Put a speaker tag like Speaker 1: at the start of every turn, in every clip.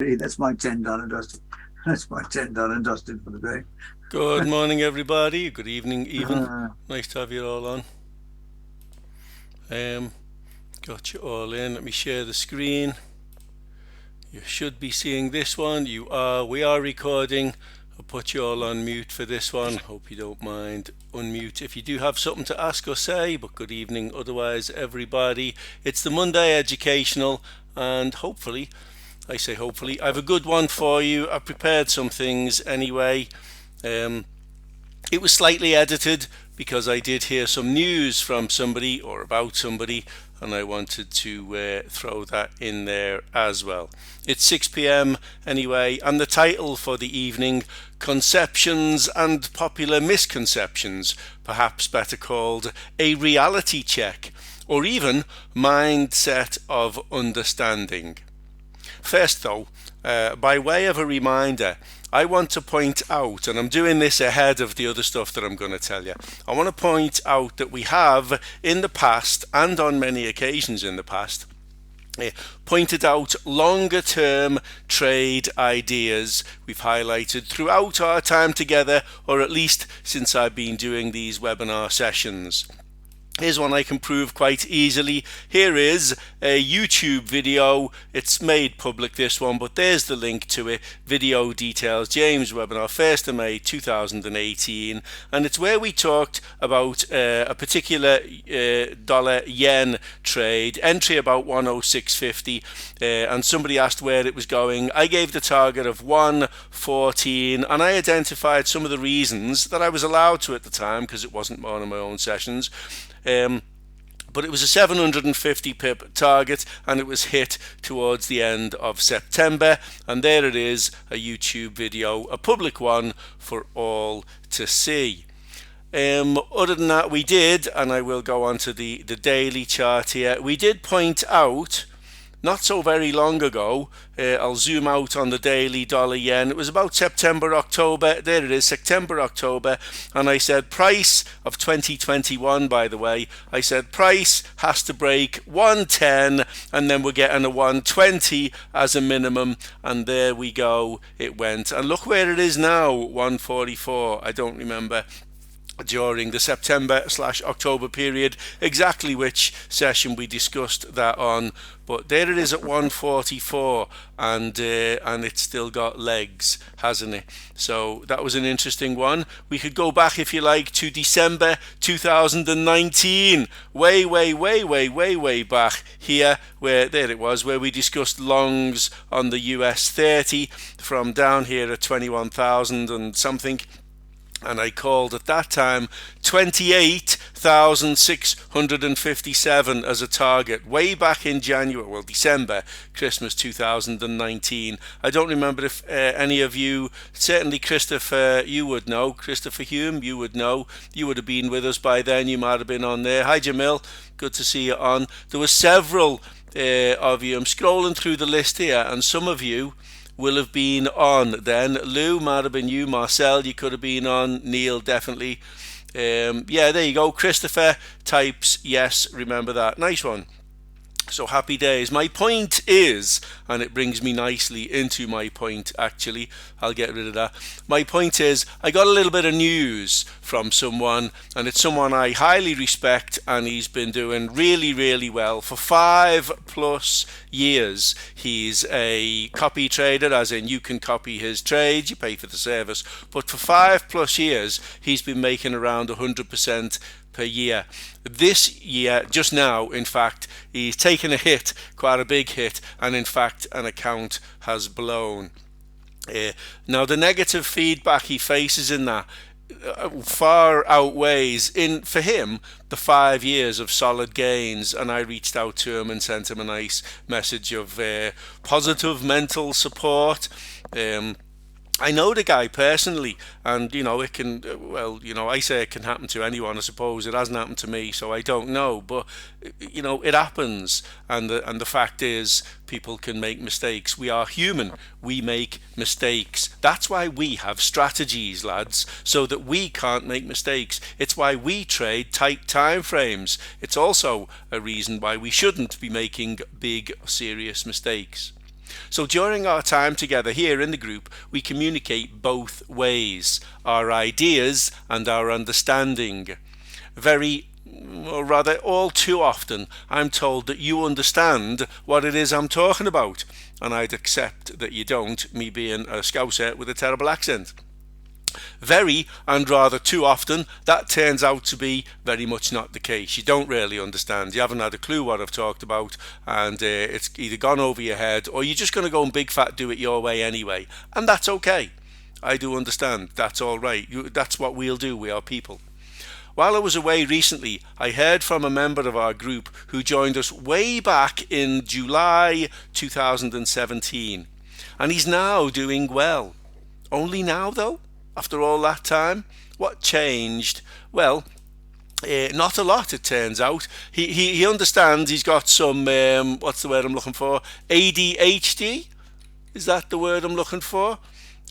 Speaker 1: That's my 10 done and dusted. That's my 10 done and dusted for the
Speaker 2: Good
Speaker 1: day.
Speaker 2: morning, everybody. Good evening, even.
Speaker 1: Uh,
Speaker 2: Nice to have you all on. Um, got you all in. Let me share the screen. You should be seeing this one. You are. We are recording. I'll put you all on mute for this one. Hope you don't mind. Unmute if you do have something to ask or say. But good evening, otherwise, everybody. It's the Monday Educational, and hopefully, I say hopefully, I have a good one for you. I've prepared some things anyway. Um, It was slightly edited because I did hear some news from somebody or about somebody, and I wanted to throw that in there as well. It's 6 p.m. anyway, and the title for the evening: Conceptions and Popular Misconceptions, perhaps better called a reality check, or even mindset of understanding. First, though, by way of a reminder, I want to point out, and I'm doing this ahead of the other stuff that I'm going to tell you, I want to point out that we have in the past, and on many occasions in the past, pointed out longer term trade ideas we've highlighted throughout our time together, or at least since I've been doing these webinar sessions. Here's one I can prove quite easily. Here is a YouTube video. It's made public, this one, but there's the link to it. Video details, James webinar, 1st of May 2018. And it's where we talked about a particular dollar yen trade, entry about 106.50. And somebody asked where it was going. I gave the target of 114, and I identified some of the reasons that I was allowed to at the time because it wasn't one of my own sessions. But it was a 750 pip target, and it was hit towards the end of September. And there it is, a YouTube video, a public one for all to see. Other than that, we did, and I will go on to the daily chart here, we did point out not so very long ago, I'll zoom out on the daily dollar yen. It was about September, October. There it is, September, October. And I said price of 2021, by the way. I said price has to break 110, and then we're getting a 120 as a minimum. And there we go. It went. And look where it is now, 144. I don't remember during the September/October period exactly which session we discussed that on, but there it is at 144, and it's still got legs, hasn't it? So that was an interesting one. We could go back, if you like, to December 2019, way back here, where there it was, where we discussed longs on the US 30 from down here at 21,000 and something, and I called at that time 28,657 as a target way back in January, well, December, Christmas 2019. I don't remember if any of you, certainly Christopher, you would know, Christopher Hume, you would know, you would have been with us by then, you might have been on there. Hi Jamil, good to see you on. There were several of you. I'm scrolling through the list here, and some of you will have been on then. Lou might have been you. Marcel, you could have been on. Neil, definitely. Yeah, there you go. Christopher types yes, remember that. Nice one. So happy days. My point is, and it brings me nicely into my point actually, I'll get rid of that. My point is, I got a little bit of news from someone, and it's someone I highly respect, and he's been doing really well for 5+ years. He's a copy trader, as in you can copy his trades, you pay for the service, but for 5+ years he's been making around 100% per year. This year, just now, in fact, he's taken a hit, quite a big hit, and in fact an account has blown. Now the negative feedback he faces in that far outweighs, in for him, the 5 years of solid gains. And I reached out to him and sent him a nice message of positive mental support. I know the guy personally, and it can, well, I say it can happen to anyone. I suppose it hasn't happened to me, so I don't know. But it happens, and the fact is, people can make mistakes. We are human. We make mistakes. That's why we have strategies, lads, so that we can't make mistakes. It's why we trade tight time frames. It's also a reason why we shouldn't be making big, serious mistakes. So during our time together here in the group, we communicate both ways, our ideas and our understanding. Very, or rather all too often, I'm told that you understand what it is I'm talking about, and I'd accept that you don't, me being a Scouser with a terrible accent. Very and rather too often, that turns out to be very much not the case. You don't really understand. You haven't had a clue what I've talked about, and it's either gone over your head or you're just going to go and big fat do it your way anyway. And that's okay. I do understand. That's all right. That's what we'll do. We are people. While I was away recently, I heard from a member of our group who joined us way back in July 2017. And he's now doing well. Only now, though? After all that time? What changed? Well, not a lot, it turns out. He understands he's got some, what's the word I'm looking for? ADHD? Is that the word I'm looking for?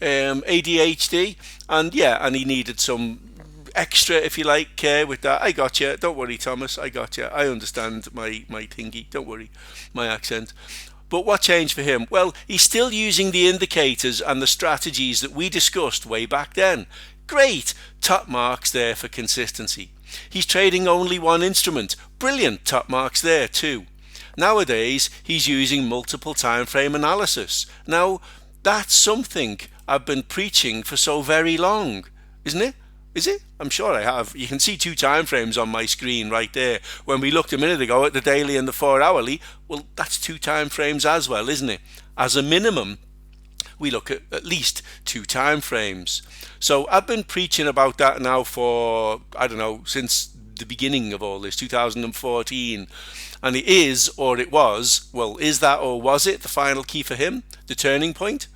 Speaker 2: ADHD. And yeah, and he needed some extra, if you like, care with that. I got you. Don't worry, Thomas. I got you. I understand my thingy. Don't worry, my accent. But what changed for him? Well, he's still using the indicators and the strategies that we discussed way back then. Great! Top marks there for consistency. He's trading only one instrument. Brilliant! Top marks there too. Nowadays, he's using multiple time frame analysis. Now, that's something I've been preaching for so very long, isn't it? Is it? I'm sure I have. You can see 2 time frames on my screen right there. When we looked a minute ago at the daily and the 4 hourly, well, that's 2 time frames as well, isn't it? As a minimum, we look at least 2 time frames. So I've been preaching about that now for, I don't know, since the beginning of all this, 2014. And it is, or it was, well, is that or was it the final key for him? The turning point?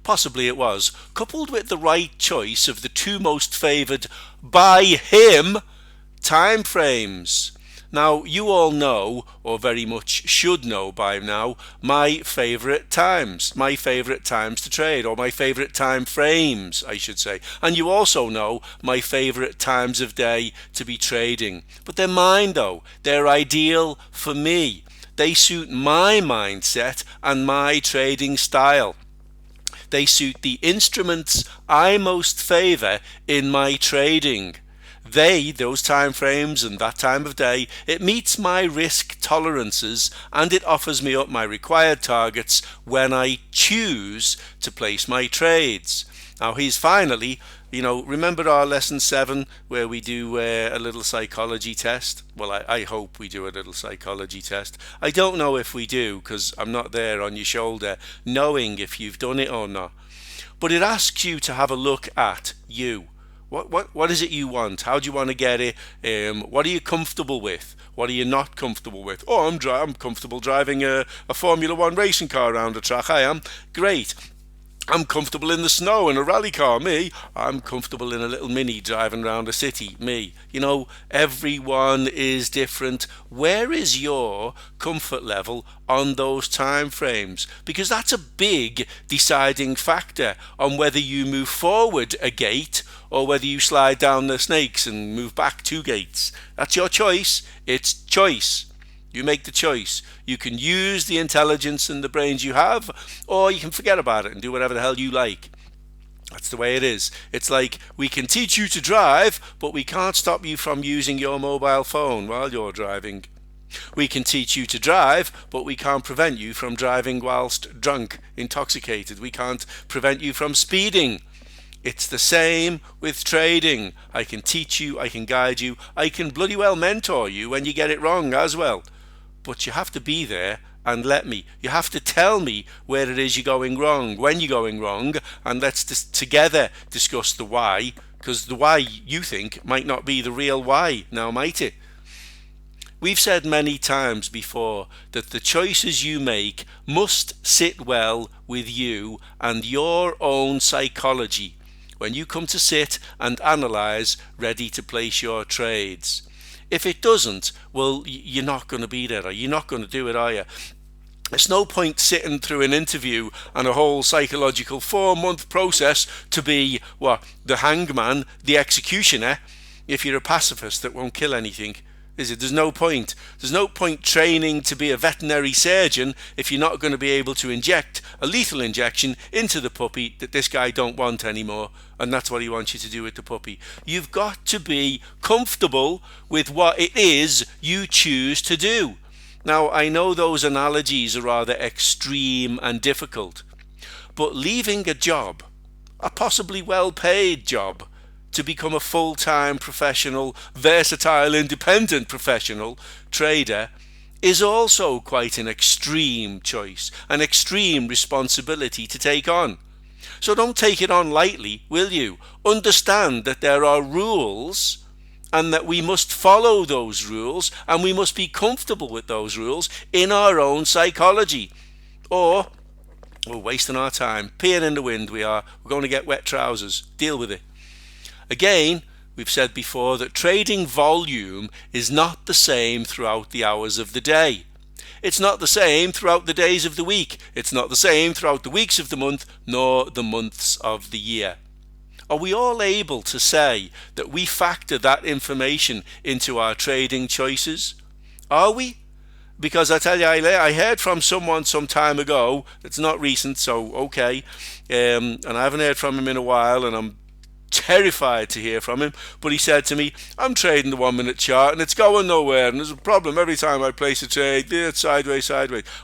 Speaker 2: Possibly it was, coupled with the right choice of the 2 most favoured by him time frames. Now, you all know, or very much should know by now, my favourite times to trade, or my favourite time frames, I should say. And you also know my favourite times of day to be trading. But they're mine though, they're ideal for me. They suit my mindset and my trading style. They suit the instruments I most favour in my trading. Those time frames and that time of day, it meets my risk tolerances and it offers me up my required targets when I choose to place my trades. Now he's finally, remember our lesson 7 where we do a little psychology test? Well, I hope we do a little psychology test. I don't know if we do because I'm not there on your shoulder knowing if you've done it or not. But it asks you to have a look at you. What is it you want? How do you want to get it? What are you comfortable with? What are you not comfortable with? Oh, I'm comfortable driving a Formula 1 racing car around the track. I am. Great. I'm comfortable in the snow in a rally car, me. I'm comfortable in a little Mini driving around a city, me. Everyone is different. Where is your comfort level on those time frames? Because that's a big deciding factor on whether you move forward a gate or whether you slide down the snakes and move back 2 gates. That's your choice. It's choice. You make the choice. You can use the intelligence and the brains you have, or you can forget about it and do whatever the hell you like. That's the way it is. It's like we can teach you to drive, but we can't stop you from using your mobile phone while you're driving. We can teach you to drive, but we can't prevent you from driving whilst drunk, intoxicated. We can't prevent you from speeding. It's the same with trading. I can teach you, I can guide you, I can bloody well mentor you when you get it wrong as well. But you have to be there and let me. You have to tell me where it is you're going wrong, when you're going wrong, and let's together discuss the why, because the why you think might not be the real why, now might it? We've said many times before that the choices you make must sit well with you and your own psychology when you come to sit and analyse ready to place your trades. If it doesn't, well, you're not going to be there, or you're not going to do it, are you? It's no point sitting through an interview and a whole psychological 4-month process to be, the hangman, the executioner, if you're a pacifist that won't kill anything. is it? There's no point. There's no point training to be a veterinary surgeon if you're not going to be able to inject a lethal injection into the puppy that this guy don't want anymore, and that's what he wants you to do with the puppy. You've got to be comfortable with what it is you choose to do. Now, I know those analogies are rather extreme and difficult, but leaving a job, a possibly well-paid job, to become a full-time professional, versatile, independent professional trader is also quite an extreme choice, an extreme responsibility to take on. So don't take it on lightly, will you? Understand that there are rules and that we must follow those rules and we must be comfortable with those rules in our own psychology. Or we're wasting our time, peeing in the wind we are. We're going to get wet trousers. Deal with it. Again, we've said before that trading volume is not the same throughout the hours of the day. It's not the same throughout the days of the week. It's not the same throughout the weeks of the month, nor the months of the year. Are we all able to say that we factor that information into our trading choices? Are we? Because I tell you, I heard from someone some time ago, it's not recent, so okay, and I haven't heard from him in a while, and I'm terrified to hear from him, but he said to me, I'm trading the 1 minute chart and it's going nowhere, and there's a problem every time I place a trade. It's sideways.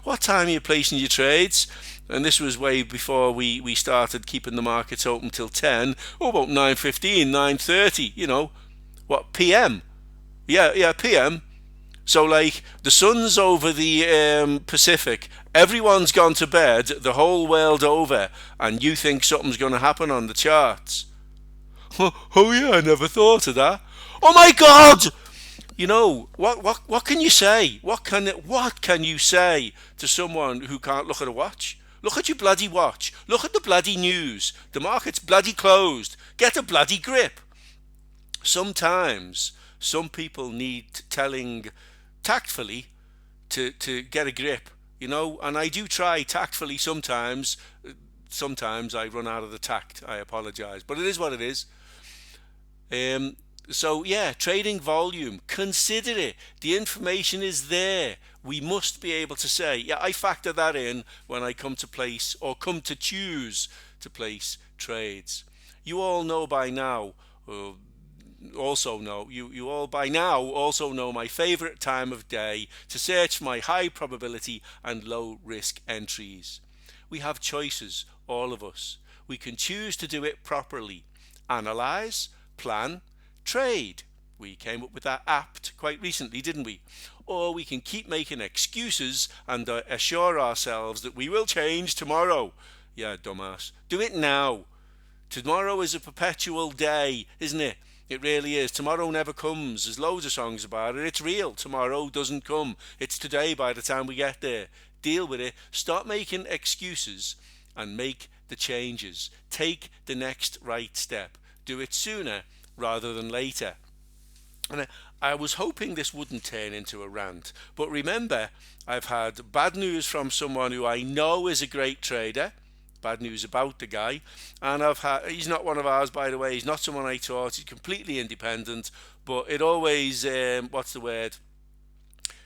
Speaker 2: What time are you placing your trades? And this was way before we started keeping the markets open till 10, or about 9:15, 9:30, what, PM? Yeah, PM. So like the sun's over the Pacific, everyone's gone to bed the whole world over, and you think something's going to happen on the charts. Oh yeah, I never thought of that. Oh my God! What can you say? What can you say to someone who can't look at a watch? Look at your bloody watch. Look at the bloody news. The market's bloody closed. Get a bloody grip. Sometimes some people need telling tactfully to get a grip, and I do try tactfully sometimes. Sometimes I run out of the tact. I apologize, but it is what it is. So yeah, trading volume, consider it. The information is there. We must be able to say, yeah, I factor that in when I come to place or come to choose to place trades. You all know by now, you all by now also know my favorite time of day to search for my high probability and low risk entries. We have choices, all of us. We can choose to do it properly. Analyze, plan, trade. We came up with that apt quite recently, didn't we? Or we can keep making excuses and assure ourselves that we will change tomorrow. Yeah, dumbass. Do it now. Tomorrow is a perpetual day, isn't it? It really is. Tomorrow never comes. There's loads of songs about it. It's real. Tomorrow doesn't come. It's today by the time we get there. Deal with it. Stop making excuses and make the changes. Take the next right step. Do it sooner rather than later. And I was hoping this wouldn't turn into a rant, but remember, I've had bad news from someone who I know is a great trader. Bad news about the guy, and he's not one of ours, by the way. He's not someone I taught. He's completely independent, but it always what's the word?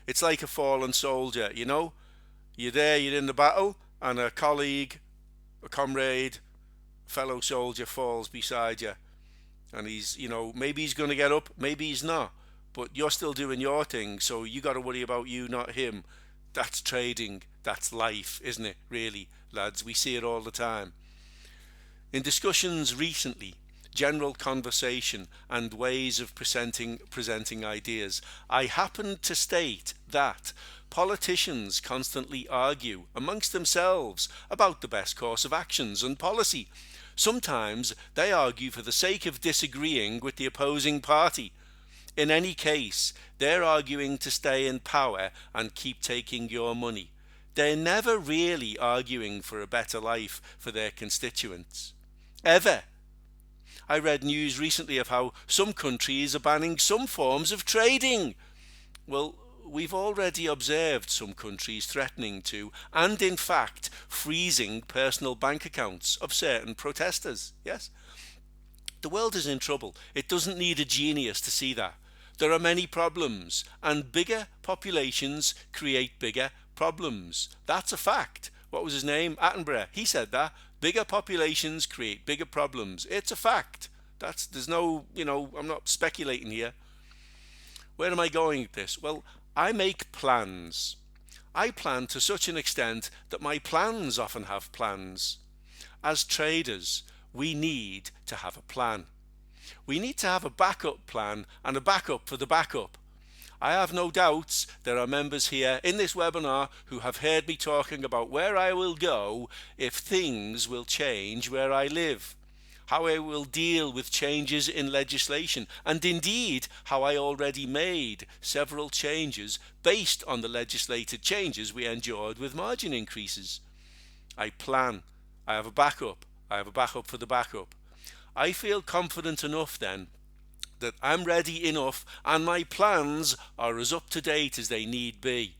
Speaker 2: It's like a fallen soldier, You're there, you're in the battle, and a colleague, a comrade, a fellow soldier falls beside you, and he's, maybe he's going to get up, maybe he's not, but you're still doing your thing, so you got to worry about you, not him. That's trading. That's life, isn't it? Really, lads, we see it all the time. In discussions recently, general conversation and ways of presenting ideas, I happened to state that politicians constantly argue amongst themselves about the best course of actions and policy. Sometimes they argue for the sake of disagreeing with the opposing party. In any case, they're arguing to stay in power and keep taking your money. They're never really arguing for a better life for their constituents. Ever. I read news recently of how some countries are banning some forms of trading. Well, we've already observed some countries threatening to, and in fact, freezing personal bank accounts of certain protesters. Yes? The world is in trouble. It doesn't need a genius to see that. There are many problems, and bigger populations create bigger problems. That's a fact. What was his name? Attenborough. He said that. Bigger populations create bigger problems. It's a fact. There's no, I'm not speculating here. Where am I going with this? Well, I make plans. I plan to such an extent that my plans often have plans. As traders, we need to have a plan. We need to have a backup plan and a backup for the backup. I have no doubts there are members here in this webinar who have heard me talking about where I will go if things will change where I live, how I will deal with changes in legislation, and indeed how I already made several changes based on the legislated changes we endured with margin increases. I plan. I have a backup. I have a backup for the backup. I feel confident enough then that I'm ready enough and my plans are as up to date as they need be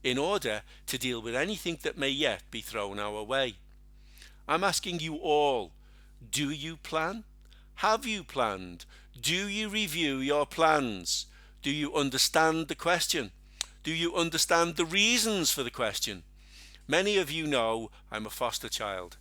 Speaker 2: in order to deal with anything that may yet be thrown our way. I'm asking you all, do you plan? Have you planned? Do you review your plans? Do you understand the question? Do you understand the reasons for the question? Many of you know I'm a foster child.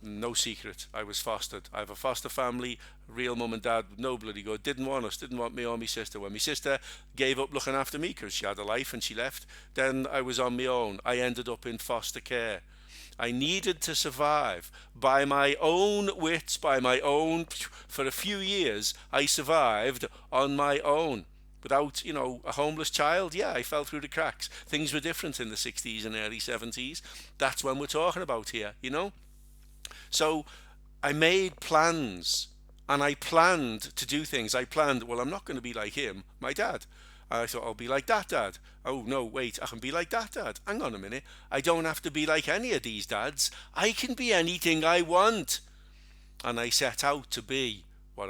Speaker 2: No secret, I was fostered. I have a foster family, real mum and dad, no bloody good. Didn't want us, didn't want me or my sister. When my sister gave up looking after me because she had a life and she left, then I was on my own. I ended up in foster care. I needed to survive by my own wits, for a few years I survived on my own. Without, a homeless child, yeah, I fell through the cracks. Things were different in the 60s and early 70s. That's when we're talking about here, So I made plans and I planned to do things. I planned, well, I'm not going to be like him, my dad. I thought I'll be like that dad. Oh no, wait, I can be like that dad. Hang on a minute. I don't have to be like any of these dads. I can be anything I want. And I set out to be I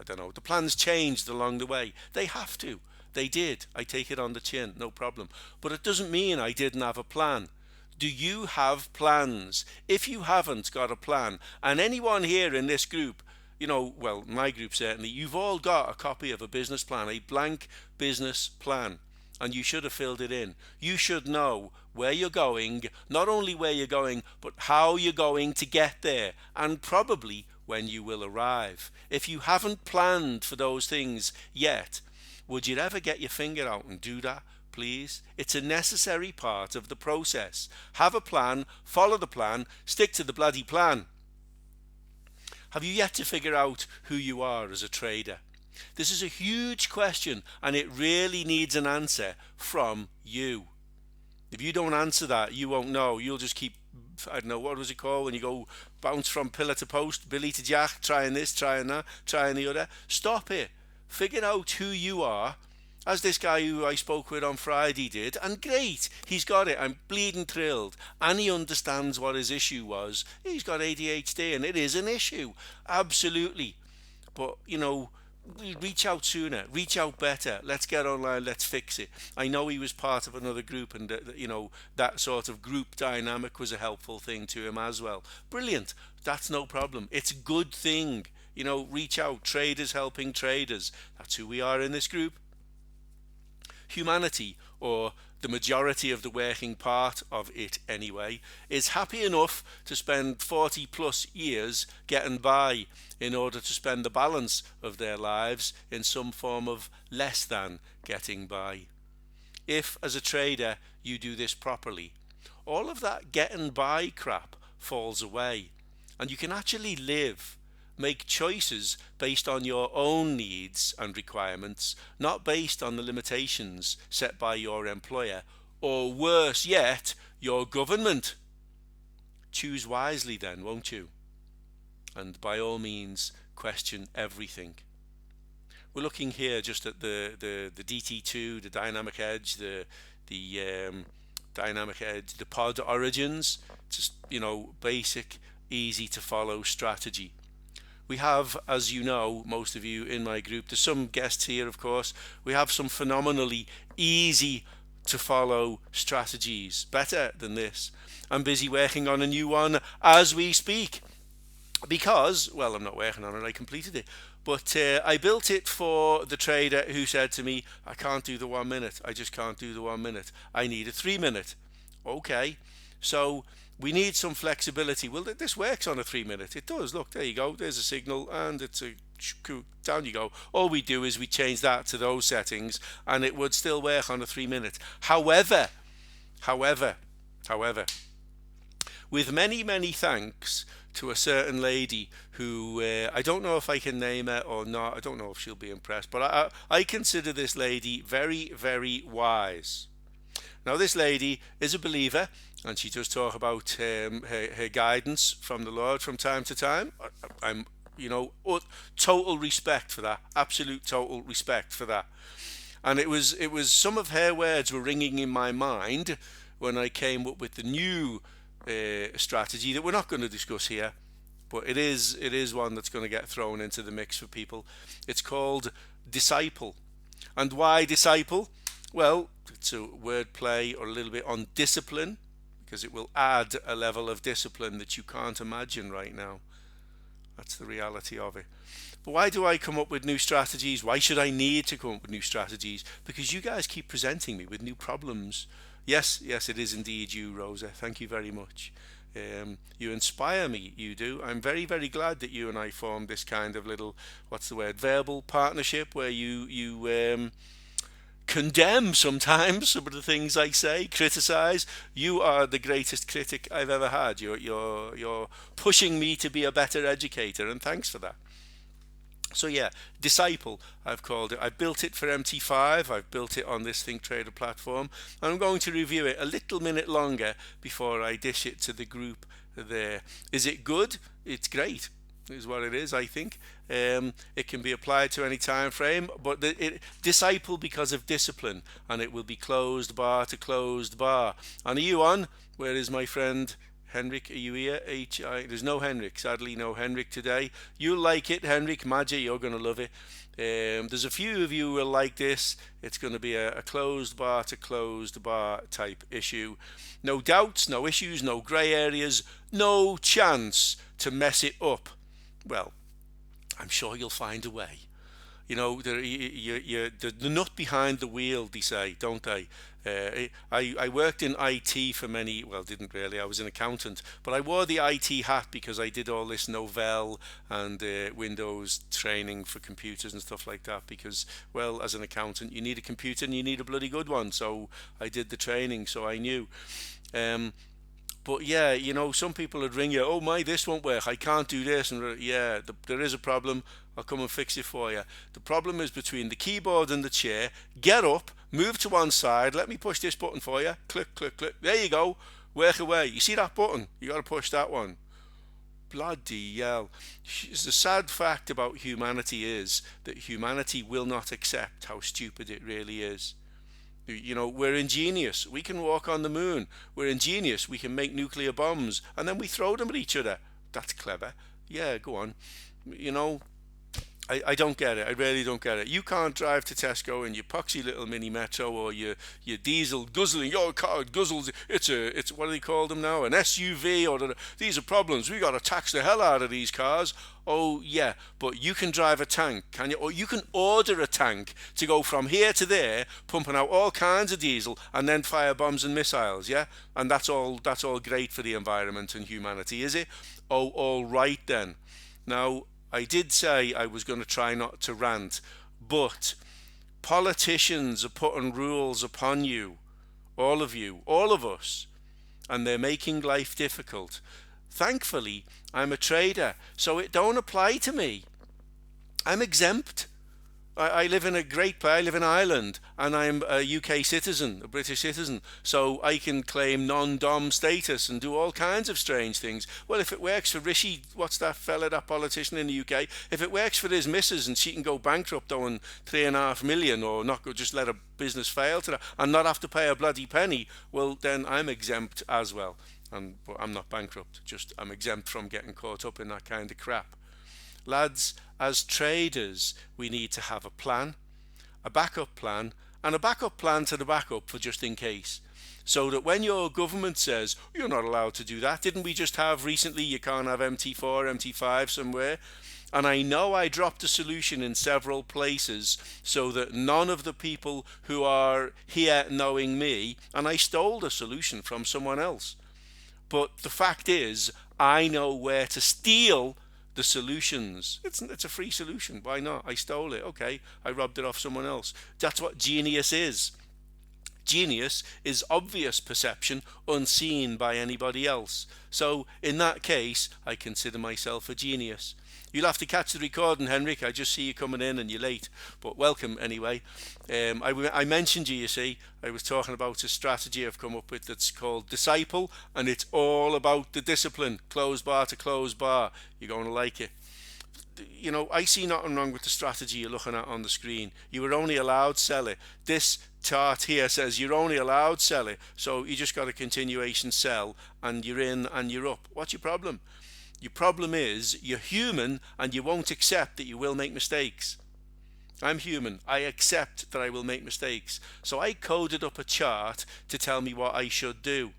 Speaker 2: don't know. The plans changed along the way. They have to. They did. I take it on the chin, no problem. But it doesn't mean I didn't have a plan. Do you have plans? If you haven't got a plan, and anyone here in this group, my group certainly, you've all got a copy of a business plan, a blank business plan, and you should have filled it in. You should know where you're going, not only where you're going, but how you're going to get there, and probably when you will arrive. If you haven't planned for those things yet, would you ever get your finger out and do that? Please. It's a necessary part of the process. Have a plan, follow the plan, stick to the bloody plan. Have you yet to figure out who you are as a trader? This is a huge question and it really needs an answer from you. If you don't answer that, you won't know. You'll just keep, I don't know, what was it called when you go bounce from pillar to post, Billy to Jack, trying this, trying that, trying the other. Stop it. Figure out who you are, as this guy who I spoke with on Friday did, and great, he's got it. I'm bleeding thrilled, and he understands what his issue was. He's got ADHD, and it is an issue, absolutely. But reach out sooner, reach out better. Let's get online, let's fix it. I know he was part of another group, and that sort of group dynamic was a helpful thing to him as well. Brilliant. That's no problem. It's a good thing. Reach out. Traders helping traders. That's who we are in this group. Humanity, or the majority of the working part of it anyway, is happy enough to spend 40 plus years getting by in order to spend the balance of their lives in some form of less than getting by. If, as a trader, you do this properly, all of that getting by crap falls away, and you can actually live. Make choices based on your own needs and requirements, not based on the limitations set by your employer, or worse yet, your government. Choose wisely then, won't you? And by all means, question everything. We're looking here just at the DT2, the dynamic edge, the dynamic edge, the pod origins, just basic, easy to follow strategy. We have, as you know, most of you in my group, there's some guests here of course, we have some phenomenally easy to follow strategies, better than this. I'm busy working on a new one as we speak. because, well, I'm not working on it, I completed it. But I built it for the trader who said to me, I can't do the 1 minute. I just can't do the 1 minute. I need a 3 minute. Okay. So we need some flexibility. Well, this works on a 3 minute. It does. Look, there you go. There's a signal and it's a down you go. All we do is we change that to those settings and it would still work on a 3 minute. However, however, with many, many thanks to a certain lady who I don't know if I can name her or not. I don't know if she'll be impressed, but I consider this lady very, very wise. Now, this lady is a believer, and she does talk about her guidance from the Lord from time to time. I'm, total respect for that. Absolute total respect for that. And it was some of her words were ringing in my mind when I came up with the new strategy that we're not going to discuss here, but it is one that's going to get thrown into the mix for people. It's called disciple. And why disciple? Well, it's a word play or a little bit on discipline, because it will add a level of discipline that you can't imagine right now. That's the reality of it. But why do I come up with new strategies? Why should I need to come up with new strategies? Because you guys keep presenting me with new problems. Yes, yes, it is indeed you, Rosa. Thank you very much. You inspire me, you do. I'm very, very glad that you and I formed this kind of little, what's the word, verbal partnership where you condemn sometimes some of the things I say, criticize. You are the greatest critic I've ever had. You're pushing me to be a better educator, and thanks for that. So yeah, disciple, I've called it. I built it for MT5. I've built it on this Think Trader platform. And I'm going to review it a little minute longer before I dish it to the group there. Is it good? It's great, is what it is, I think. It can be applied to any time frame, but disciple because of discipline, and it will be closed bar to closed bar. And are you on? Where is my friend Henrik? Are you here? There's no Henrik, sadly no Henrik today. You'll like it, Henrik, Madja, you're going to love it. There's a few of you who will like this. It's going to be a closed bar to closed bar type issue. No doubts, no issues, no grey areas, no chance to mess it up. Well, I'm sure you'll find a way. The nut behind the wheel, they say, don't they? I worked in IT for many, well, didn't really, I was an accountant, but I wore the IT hat because I did all this Novell and Windows training for computers and stuff like that because, well, as an accountant, you need a computer and you need a bloody good one, so I did the training, so I knew. But yeah, some people would ring you, oh my, this won't work, I can't do this, and yeah, there is a problem, I'll come and fix it for you. The problem is between the keyboard and the chair. Get up, move to one side, let me push this button for you, click, click, click, there you go, work away. You see that button? You got to push that one. Bloody hell. The sad fact about humanity is that humanity will not accept how stupid it really is. We're ingenious. We can walk on the moon. We're ingenious. We can make nuclear bombs and then we throw them at each other. That's clever. Yeah, go on. You know, I don't get it. I really don't get it. You can't drive to Tesco in your poxy little mini metro or your diesel guzzling. Your car guzzles. It's what do they call them now? An SUV or these are problems. We got to tax the hell out of these cars. Oh yeah, but you can drive a tank, can you? Or you can order a tank to go from here to there, pumping out all kinds of diesel and then fire bombs and missiles. Yeah, and that's all. That's all great for the environment and humanity, is it? Oh, all right then. Now, I did say I was going to try not to rant, but politicians are putting rules upon you, all of us, and they're making life difficult. Thankfully, I'm a trader, so it don't apply to me. I'm exempt. I live in a great place. I live in Ireland, and I'm a UK citizen, a British citizen, so I can claim non-dom status and do all kinds of strange things. Well, if it works for Rishi, what's that fella, that politician in the UK? If it works for his missus and she can go bankrupt owing 3.5 million, or not go, just let a business fail to that, and not have to pay a bloody penny, well, then I'm exempt as well. But I'm not bankrupt. Just I'm exempt from getting caught up in that kind of crap. Lads, as traders, we need to have a plan, a backup plan, and a backup plan to the backup for just in case. So that when your government says, you're not allowed to do that, didn't we just have recently, you can't have MT4, MT5 somewhere? And I know I dropped a solution in several places so that none of the people who are here knowing me, and I stole the solution from someone else. But the fact is, I know where to steal the solutions. It's a free solution. Why not? I stole it. Okay, I robbed it off someone else. That's what genius is. Genius is obvious perception unseen by anybody else. So in that case, I consider myself a genius. You'll have to catch the recording, Henrik. I just see you coming in and you're late. But welcome anyway. I mentioned you see. I was talking about a strategy I've come up with that's called Disciple, and it's all about the discipline, close bar to close bar. You're going to like it. I see nothing wrong with the strategy you're looking at on the screen. You were only allowed sell it. This chart here says you're only allowed sell it. So you just got a continuation sell and you're in and you're up. What's your problem? Your problem is you're human and you won't accept that you will make mistakes. I'm human. I accept that I will make mistakes. So I coded up a chart to tell me what I should do.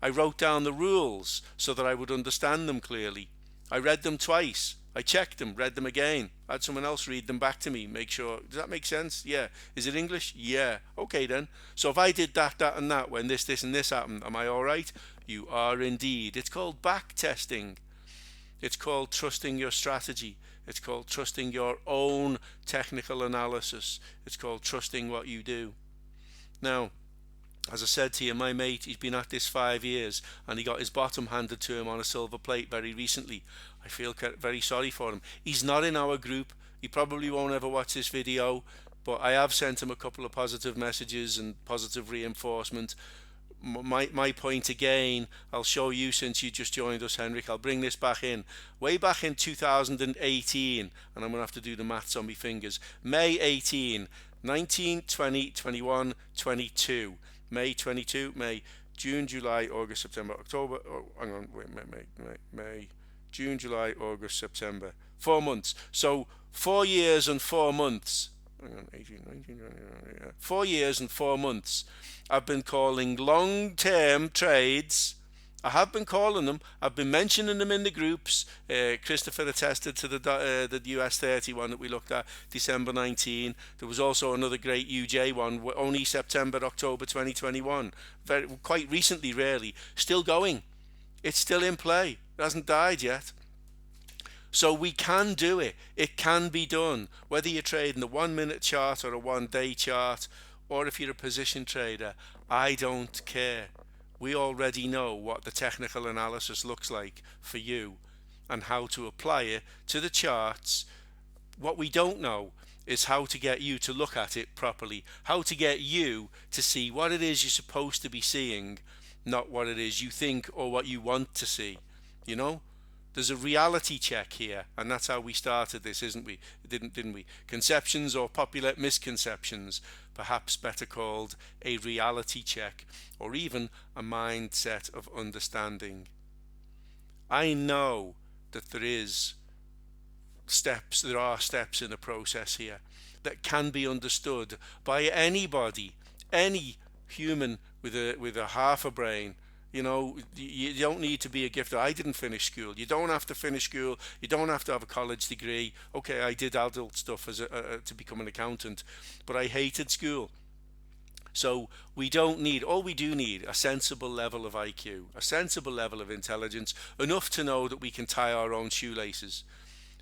Speaker 2: I wrote down the rules so that I would understand them clearly. I read them twice. I checked them, read them again. I had someone else read them back to me, make sure. Does that make sense? Yeah. Is it English? Yeah. Okay then. So if I did that, that and that when this and this happened, am I all right? You are indeed. It's called back testing. It's called trusting your strategy. It's called trusting your own technical analysis. It's called trusting what you do. Now, as I said to you, my mate, he's been at this 5 years and he got his bottom handed to him on a silver plate very recently. I feel very sorry for him. He's not in our group. He probably won't ever watch this video, but I have sent him a couple of positive messages and positive reinforcement. My point again, I'll show you since you just joined us, Henrik. I'll bring this back in. Way back in 2018, and I'm going to have to do the maths on my fingers. May 18, 19, 20, 21, 22. May 22, May, June, July, August, September, October. Oh, hang on, wait, May, June, July, August, September. 4 months. So 4 years and 4 months. Hang on, 18, 19, 20, 4 years and 4 months. I've been calling long-term trades. I have been calling them. I've been mentioning them in the groups. Christopher attested to the US 30 one that we looked at, December 19. There was also another great UJ one, only September, October 2021. Quite recently, really. Still going. It's still in play. It hasn't died yet. So we can do it. It can be done. Whether you're trading a 1 minute chart or a 1 day chart, or if you're a position trader, I don't care. We already know what the technical analysis looks like for you and how to apply it to the charts. What we don't know is how to get you to look at it properly, how to get you to see what it is you're supposed to be seeing, not what it is you think or what you want to see. You know? There's a reality check here, and that's how we started this, isn't we? Didn't we? Conceptions or popular misconceptions, perhaps better called a reality check, or even a mindset of understanding. I know that there are steps in the process here that can be understood by anybody, any human with a half a brain. You don't need to be a gifted. I didn't finish school. You don't have to finish school. You don't have to have a college degree. Okay, I did adult stuff to become an accountant, but I hated school. So all we do need a sensible level of IQ, a sensible level of intelligence, enough to know that we can tie our own shoelaces.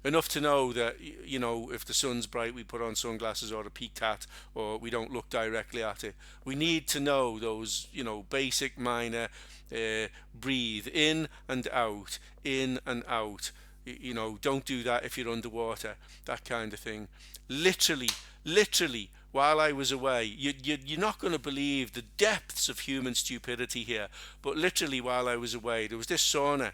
Speaker 2: Enough to know that, if the sun's bright, we put on sunglasses or a peaked hat, or we don't look directly at it. We need to know those, basic minor, breathe in and out, in and out. Don't do that if you're underwater, that kind of thing. Literally, while I was away, you're not going to believe the depths of human stupidity here, but literally while I was away, there was this sauna.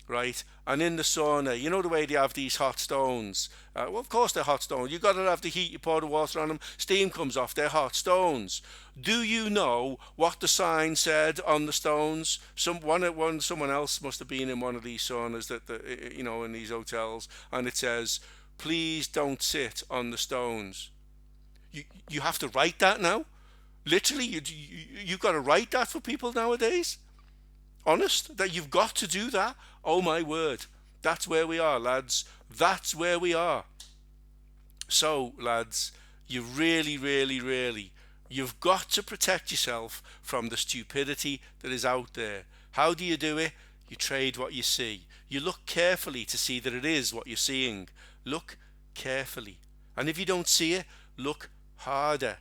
Speaker 2: Right, and in the sauna, you know the way they have these hot stones. Well, of course they're hot stones. You got to have the heat. You pour the water on them. Steam comes off. They're hot stones. Do you know what the sign said on the stones? Someone else must have been in one of these saunas in these hotels, and it says, "Please don't sit on the stones." You have to write that now. Literally, you've got to write that for people nowadays. Honest, that you've got to do that. Oh my word. That's where we are, lads. That's where we are. So, lads, you really, you've got to protect yourself from the stupidity that is out there. How do you do it? You trade what you see. You look carefully to see that it is what you're seeing. Look carefully. And if you don't see it, look harder.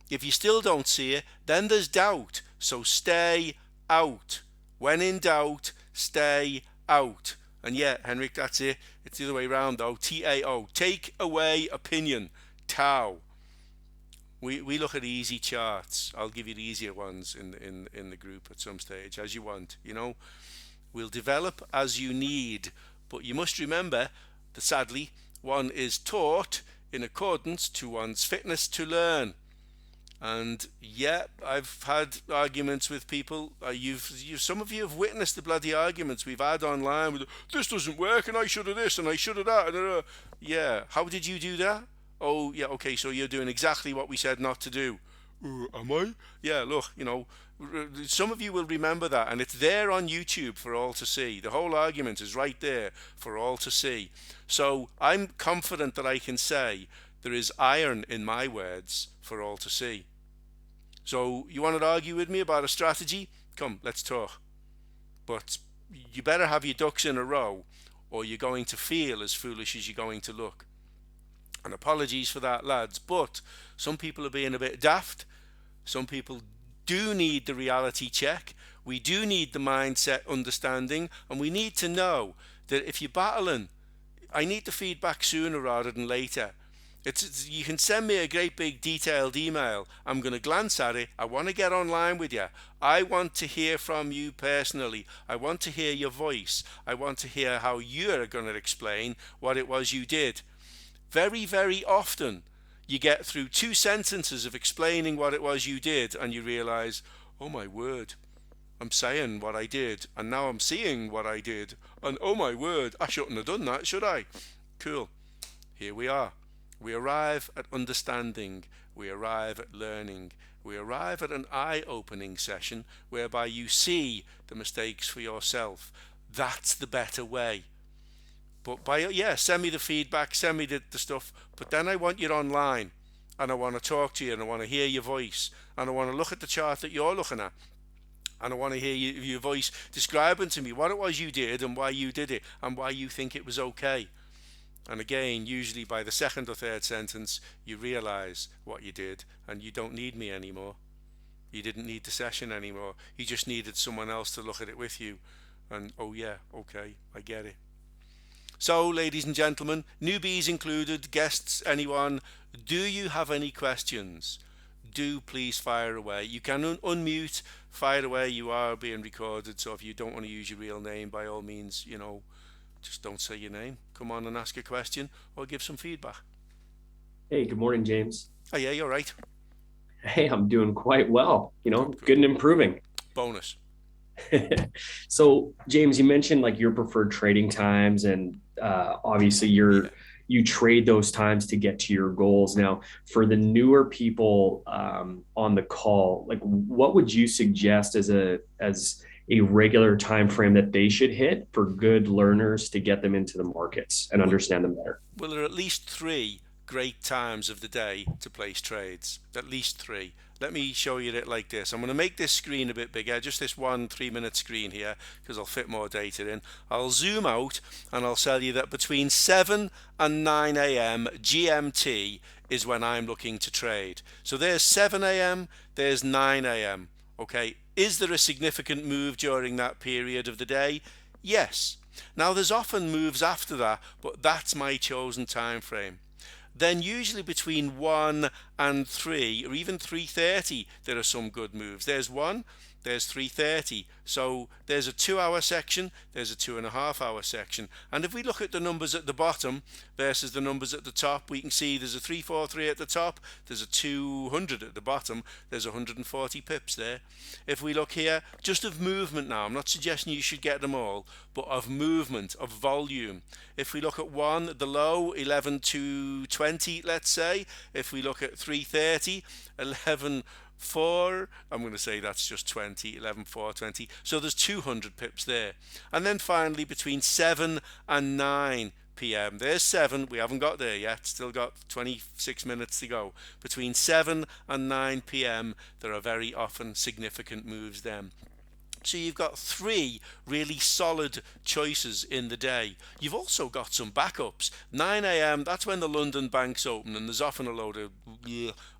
Speaker 2: If you still don't see it, then there's doubt. So stay out. When in doubt, stay out. And yeah, Henrik, that's it. It's the other way around though. TAO. Take away opinion. Tau. We look at easy charts. I'll give you the easier ones in the group at some stage, as you want. We'll develop as you need. But you must remember that sadly, one is taught in accordance to one's fitness to learn. And yeah, I've had arguments with people. Some of you have witnessed the bloody arguments we've had online. With this doesn't work, and I should have this, and I should have that. Yeah, how did you do that? Oh yeah, okay, so you're doing exactly what we said not to do. Am I? Yeah, look, some of you will remember that, and it's there on YouTube for all to see. The whole argument is right there for all to see. So I'm confident that I can say there is iron in my words for all to see. So you want to argue with me about a strategy? Come, let's talk. But you better have your ducks in a row, or you're going to feel as foolish as you're going to look. And apologies for that, lads, but some people are being a bit daft. Some people do need the reality check. We do need the mindset understanding, and we need to know that if you're battling, I need the feedback sooner rather than later. You can send me a great big detailed email. I'm going to glance at it. I want to get online with you. I want to hear from you personally. I want to hear your voice. I want to hear how you're going to explain what it was you did. Very often you get through 2 sentences of explaining what it was you did and you realize, oh my word, I'm saying what I did and now I'm seeing what I did, and oh my word, I shouldn't have done that, should I? Cool. Here we are. We arrive at understanding. We arrive at learning. We arrive at an eye-opening session whereby you see the mistakes for yourself. That's the better way. But send me the feedback, send me the stuff, but then I want you online, and I want to talk to you, and I want to hear your voice, and I want to look at the chart that you're looking at, and I want to hear your voice describing to me what it was you did and why you did it and why you think it was okay. And again, usually by the second or third sentence, you realize what you did and you don't need me anymore. You didn't need the session anymore. You just needed someone else to look at it with you. And oh yeah, okay, I get it. So, ladies and gentlemen, newbies included, guests, anyone, do you have any questions? Do please fire away. You can unmute, fire away. You are being recorded, so if you don't want to use your real name, by all means, just don't say your name. Come on and ask a question or give some feedback.
Speaker 3: Hey, good morning, James.
Speaker 2: Oh yeah, you're right.
Speaker 3: Hey, I'm doing quite well. Good and improving.
Speaker 2: Bonus.
Speaker 3: So, James, you mentioned like your preferred trading times, and obviously you trade those times to get to your goals. Now, for the newer people on the call, like what would you suggest as a regular time frame that they should hit for good learners to get them into the markets and understand them better?
Speaker 2: Well, there are at least 3 great times of the day to place trades. At least 3. Let me show you it like this. I'm going to make this screen a bit bigger, just this 1 3-minute screen here, because I'll fit more data in. I'll zoom out and I'll tell you that between 7 and 9 a.m. GMT is when I'm looking to trade. So there's 7 a.m., there's 9 a.m. Okay, is there a significant move during that period of the day? Yes. Now there's often moves after that, but that's my chosen time frame. Then usually between 1 and 3 or even 3:30 there are some good moves. There's 1, there's 3:30. So there's a 2-hour section, there's a 2.5-hour section. And if we look at the numbers at the bottom versus the numbers at the top, we can see there's a 343 at the top, there's a 200 at the bottom, there's 140 pips there. If we look here, just of movement now, I'm not suggesting you should get them all, but of movement, of volume. If we look at 1, the low, 11 to 20, let's say. If we look at 330, 11 4, I'm going to say that's just 20, 11, 4, 20. So there's 200 pips there. And then finally between 7 and 9 p.m. There's 7. We haven't got there yet. Still got 26 minutes to go. Between 7 and 9 p.m. there are very often significant moves then. So you've got 3 really solid choices in the day. You've also got some backups. 9 a.m., that's when the London banks open, and there's often a load of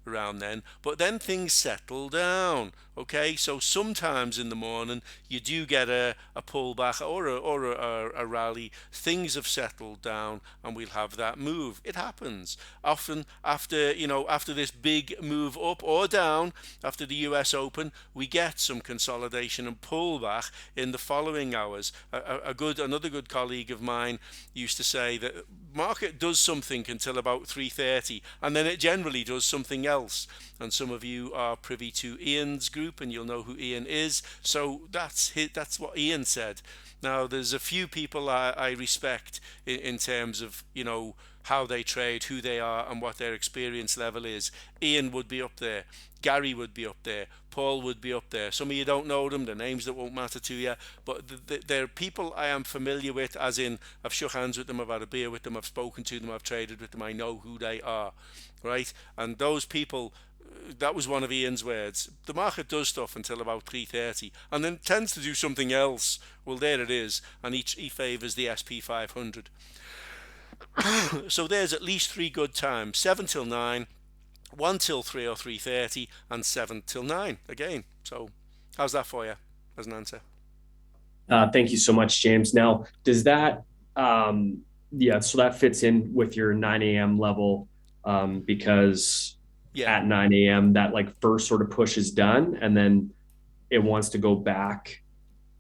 Speaker 2: around then. But then things settle down. Okay, so sometimes in the morning you do get a pullback or a rally. Things have settled down, and we'll have that move. It happens often after this big move up or down after the US Open. We get some consolidation and pullback in the following hours. Another good colleague of mine used to say that market does something until about 3:30, and then it generally does something else. And some of you are privy to Ian's group, and you'll know who Ian is. So that's what Ian said. Now, there's a few people I respect in terms of how they trade, who they are, and what their experience level is. Ian would be up there. Gary would be up there. Paul would be up there. Some of you don't know them, the names that won't matter to you, but they're people I am familiar with, as in I've shook hands with them, I've had a beer with them, I've spoken to them, I've traded with them, I know who they are, right? And those people, that was one of Ian's words. The market does stuff until about 3:30, and then tends to do something else. Well, there it is, and he favours the SP 500. So there's at least 3 good times: 7 till 9, 1 till 3 or 3:30, and 7 till 9 again. So how's that for you as an answer?
Speaker 3: Thank you so much, James. Now, does that, yeah, so that fits in with your 9 a.m. level because
Speaker 2: Yeah.
Speaker 3: at 9 a.m., that like first sort of push is done and then it wants to go back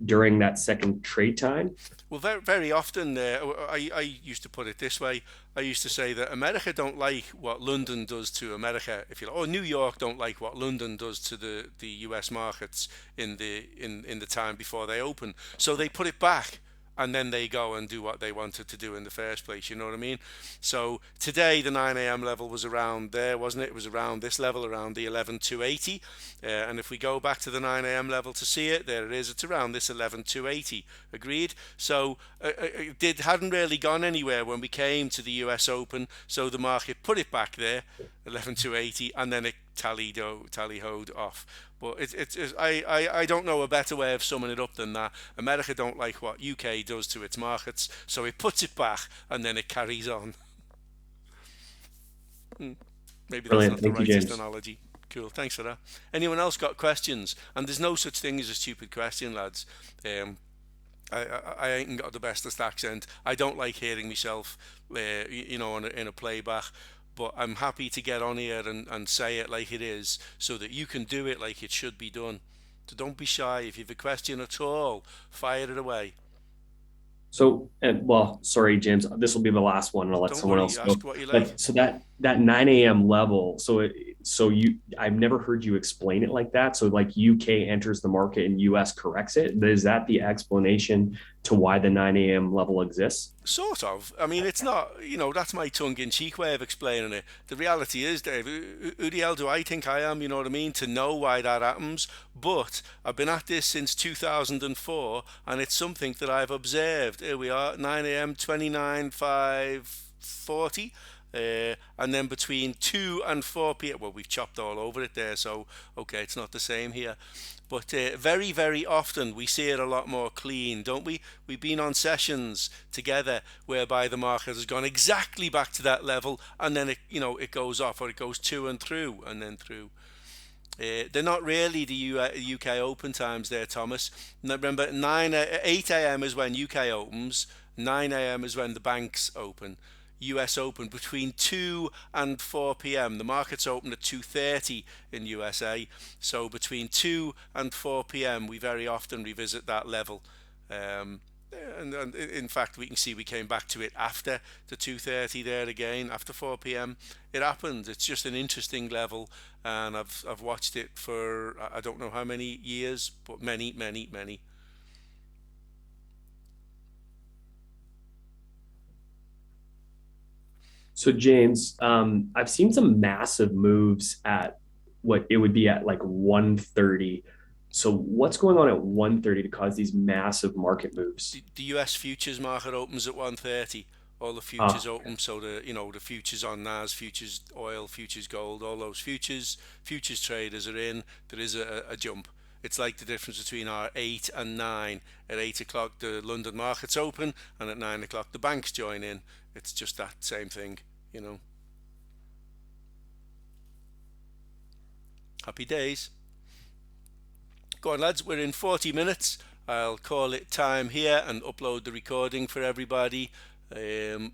Speaker 3: during that second trade time.
Speaker 2: Well, very, very often, I used to put it this way. I used to say that America don't like what London does to America, if you like, or New York don't like what London does to the U.S. markets in the time before they open. So they put it back, and then they go and do what they wanted to do in the first place. You know what I mean? So today the 9 a.m. level was around there, wasn't it? It was around this level, around the 11,280. And if we go back to the 9 a.m. level to see it, there it is. It's around this 11,280. Agreed? So it hadn't really gone anywhere when we came to the US Open. So the market put it back there, 11,280, and then it tally-hoed off. But I don't know a better way of summing it up than that. America don't like what UK does to its markets, so it puts it back and then it carries on. Maybe that's
Speaker 3: Brilliant.
Speaker 2: not the
Speaker 3: Thank you,
Speaker 2: rightest
Speaker 3: James.
Speaker 2: analogy. Cool, thanks for that. Anyone else got questions? And there's no such thing as a stupid question, lads. Um, I ain't got the bestest accent. I don't like hearing myself, in a playback. But I'm happy to get on here and say it like it is, so that you can do it like it should be done. So don't be shy. If you have a question at all, fire it away.
Speaker 3: So, and well, sorry, James, this will be the last one, and I'll let
Speaker 2: Don't
Speaker 3: someone
Speaker 2: worry.
Speaker 3: else go.
Speaker 2: Ask what you like.
Speaker 3: But so that 9 a.m. level, I've never heard you explain it like that. So like UK enters the market and US corrects it. Is that the explanation to why the 9 a.m. level exists?
Speaker 2: Sort of. I mean, it's not, that's my tongue-in-cheek way of explaining it. The reality is, Dave, who the hell do I think I am, you know what I mean, to know why that happens? But I've been at this since 2004, and it's something that I've observed. Here we are, 9 a.m., 29, 5:40. And then between 2 and 4 p.m. Well, we've chopped all over it there, so okay, it's not the same here. But very, very often we see it a lot more clean, don't we? We've been on sessions together whereby the market has gone exactly back to that level, and then it goes off, or it goes to and through, and then through. They're not really the UK Open times there, Thomas. Now, remember, 8 a.m. is when UK opens, 9 a.m. is when the banks open. US Open between 2 and 4 p.m. The markets open at 2:30 in USA, so between 2 and 4 p.m. we very often revisit that level. Um, and in fact, we can see we came back to it after the 2:30 there again, after 4 p.m. It happened. It's just an interesting level, and I've watched it for I don't know how many years, but many, many, many.
Speaker 3: So, James, I've seen some massive moves at what it would be at like 1:30. So what's going on at 1:30 to cause these massive market moves?
Speaker 2: The US futures market opens at 1:30. All the futures
Speaker 3: Ah,
Speaker 2: open, so the futures on NAS, futures oil, futures gold, all those futures traders are in. There is a jump. It's like the difference between our 8 and 9. At 8 o'clock the London markets open, and at 9 o'clock the banks join in. It's just that same thing, you know. Happy days. Go on, lads, we're in 40 minutes. I'll call it time here and upload the recording for everybody.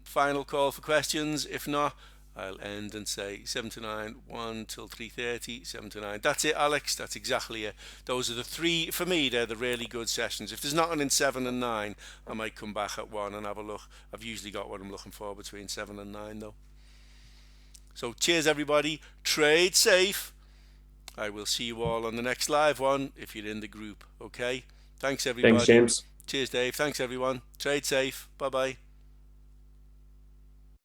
Speaker 2: Final call for questions. If not, I'll end and say 7 to 9, 1 till 3:30, 7 to 9. That's it, Alex. That's exactly it. Those are the three, for me, they're the really good sessions. If there's nothing in 7 and 9, I might come back at 1 and have a look. I've usually got what I'm looking for between 7 and 9, though. So cheers, everybody. Trade safe. I will see you all on the next live one if you're in the group. Okay. Thanks,
Speaker 3: thanks,
Speaker 2: everybody.
Speaker 3: James.
Speaker 2: Cheers, Dave. Thanks, everyone. Trade safe. Bye bye.